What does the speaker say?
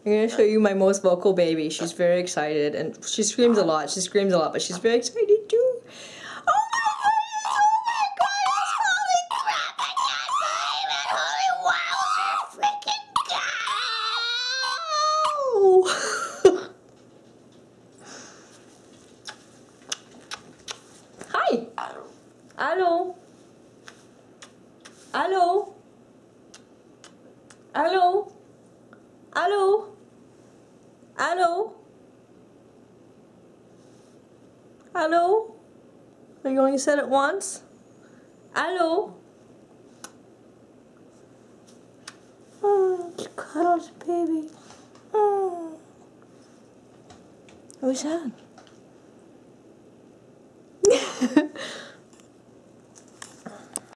I'm gonna show you my most vocal baby. She's very excited and she screams a lot. She screams a lot, but she's very excited too. Oh my goodness! Oh my goodness! Holy crap! I can't believe it! Holy wow! Freaking cow! Hi! Hello? Hello? Hello? Hello? Hello? Hello? You only said it once? Hello? Oh, she cuddles baby. Oh. Who's that?